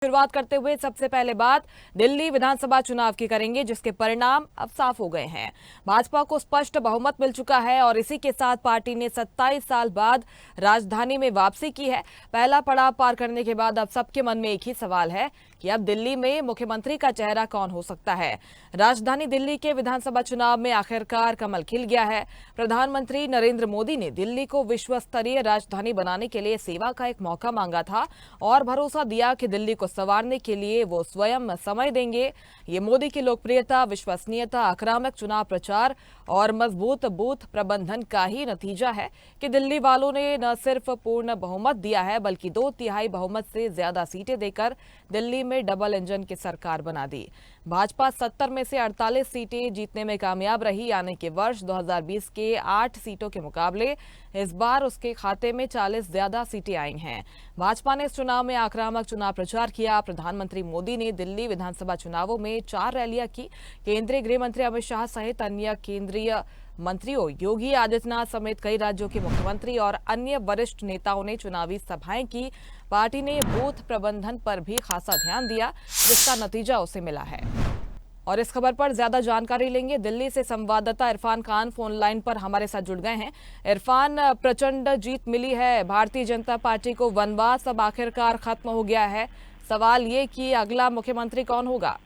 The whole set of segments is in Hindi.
शुरुआत करते हुए सबसे पहले बात दिल्ली विधानसभा चुनाव की करेंगे, जिसके परिणाम अब साफ हो गए हैं। भाजपा को स्पष्ट बहुमत मिल चुका है और इसी के साथ पार्टी ने 27 साल बाद राजधानी में वापसी की है। पहला पड़ाव पार करने के बाद अब सबके मन में एक ही सवाल है कि अब दिल्ली में मुख्यमंत्री का चेहरा कौन हो सकता है। राजधानी दिल्ली के विधानसभा चुनाव में आखिरकार कमल खिल गया है। प्रधानमंत्री नरेंद्र मोदी ने दिल्ली को विश्व स्तरीय राजधानी बनाने के लिए सेवा का एक मौका मांगा था और भरोसा दिया कि दिल्ली को संवारने के लिए वो स्वयं समय देंगे। ये मोदी की लोकप्रियता, विश्वसनीयता, आक्रामक चुनाव प्रचार और मजबूत बूथ प्रबंधन का ही नतीजा है कि दिल्ली वालों ने न सिर्फ पूर्ण बहुमत दिया है, बल्कि 2/3 बहुमत से ज्यादा सीटें देकर दिल्ली में डबल इंजन की सरकार बना दी। भाजपा 70 में से 48 सीटें जीतने में कामयाब रही, यानी कि वर्ष 2020 के 8 सीटों के मुकाबले इस बार उसके खाते में 40 ज्यादा सीटें आई हैं। भाजपा ने इस चुनाव में आक्रामक चुनाव प्रचार किया। प्रधानमंत्री मोदी ने दिल्ली विधानसभा चुनावों में 4 रैलियां की। केंद्रीय गृह मंत्री अमित शाह सहित अन्य केंद्रीय मंत्रियों, योगी आदित्यनाथ समेत कई राज्यों के मुख्यमंत्री और अन्य वरिष्ठ नेताओं ने चुनावी सभाएं की। पार्टी ने बूथ प्रबंधन पर भी खासा ध्यान दिया, जिसका नतीजा उसे मिला है। और इस खबर पर ज्यादा जानकारी लेंगे। दिल्ली से संवाददाता इरफान खान फोन लाइन पर हमारे साथ जुड़ गए हैं। इरफान, प्रचंड जीत मिली है भारतीय जनता पार्टी को, वनवास अब आखिरकार खत्म हो गया है। सवाल ये कि अगला मुख्यमंत्री कौन होगा?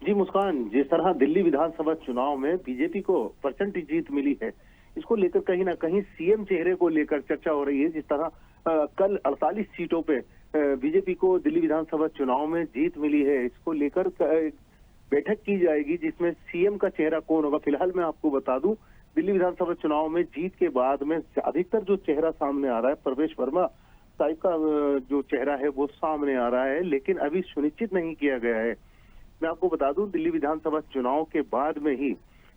जी मुस्कान, जिस तरह दिल्ली विधानसभा चुनाव में बीजेपी को प्रचंड जीत मिली है, इसको लेकर कहीं ना कहीं सीएम चेहरे को लेकर चर्चा हो रही है। जिस तरह कल 48 सीटों पे बीजेपी को दिल्ली विधानसभा चुनाव में जीत मिली है, इसको लेकर बैठक की जाएगी जिसमें सीएम का चेहरा कौन होगा। फिलहाल मैं आपको बता दूं, दिल्ली विधानसभा चुनाव में जीत के बाद में अधिकतर जो चेहरा सामने आ रहा है, प्रवेश वर्मा साहिब का जो चेहरा है वो सामने आ रहा है, लेकिन अभी सुनिश्चित नहीं किया गया है। मैं आपको बता दूं, दिल्ली विधानसभा चुनाव के बाद में ही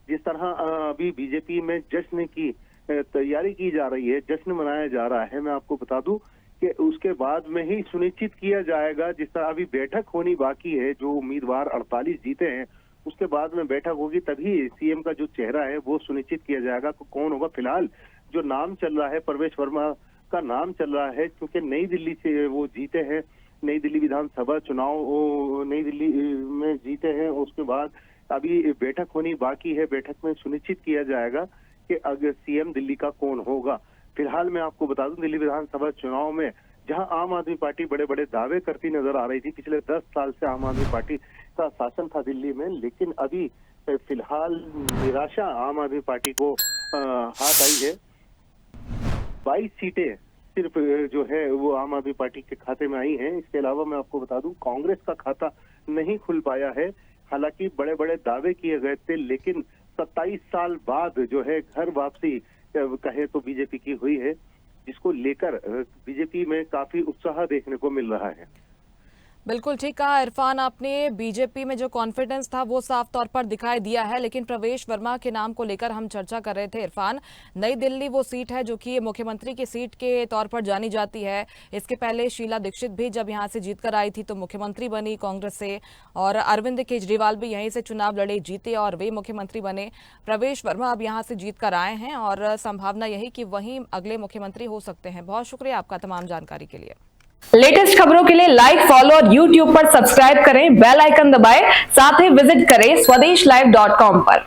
जिस तरह अभी बीजेपी में जश्न की तैयारी की जा रही है, जश्न मनाया जा रहा है, मैं आपको बता दूं कि उसके बाद में ही सुनिश्चित किया जाएगा। जिस तरह अभी बैठक होनी बाकी है, जो उम्मीदवार 48 जीते हैं उसके बाद में बैठक होगी, तभी सीएम का जो चेहरा है वो सुनिश्चित किया जाएगा कि कौन होगा। फिलहाल जो नाम चल रहा है, प्रवेश वर्मा का नाम चल रहा है, क्योंकि नई दिल्ली से वो जीते हैं, नई दिल्ली विधानसभा चुनाव नई दिल्ली में जीते हैं। उसके बाद अभी बैठक होनी बाकी है, बैठक में सुनिश्चित किया जाएगा कि अगर सीएम दिल्ली का कौन होगा। फिलहाल मैं आपको बता दूं, दिल्ली विधानसभा चुनाव में जहां आम आदमी पार्टी बड़े बड़े दावे करती नजर आ रही थी, पिछले 10 साल से आम आदमी पार्टी का शासन था दिल्ली में, लेकिन अभी फिलहाल निराशा आम आदमी पार्टी को हाथ आई है। 22 सीटें सिर्फ जो है वो आम आदमी पार्टी के खाते में आई हैं। इसके अलावा मैं आपको बता दूं, कांग्रेस का खाता नहीं खुल पाया है। हालांकि बड़े बड़े दावे किए गए थे, लेकिन 27 साल बाद जो है घर वापसी कहे तो बीजेपी की हुई है, जिसको लेकर बीजेपी में काफी उत्साह देखने को मिल रहा है। बिल्कुल ठीक कहा इरफान आपने। बीजेपी में जो कॉन्फिडेंस था वो साफ तौर पर दिखाई दिया है, लेकिन प्रवेश वर्मा के नाम को लेकर हम चर्चा कर रहे थे इरफान। नई दिल्ली वो सीट है जो कि मुख्यमंत्री की सीट के तौर पर जानी जाती है। इसके पहले शीला दीक्षित भी जब यहां से जीतकर आई थी तो मुख्यमंत्री बनी कांग्रेस से, और अरविंद केजरीवाल भी यहीं से चुनाव लड़े, जीते और वे मुख्यमंत्री बने। प्रवेश वर्मा अब यहाँ से जीतकर आए हैं और संभावना यही कि वही अगले मुख्यमंत्री हो सकते हैं। बहुत शुक्रिया आपका तमाम जानकारी के लिए। लेटेस्ट खबरों के लिए लाइक, फॉलो और यूट्यूब पर सब्सक्राइब करें, बेल आइकन दबाएं, साथ ही विजिट करें swedeshlive.com पर।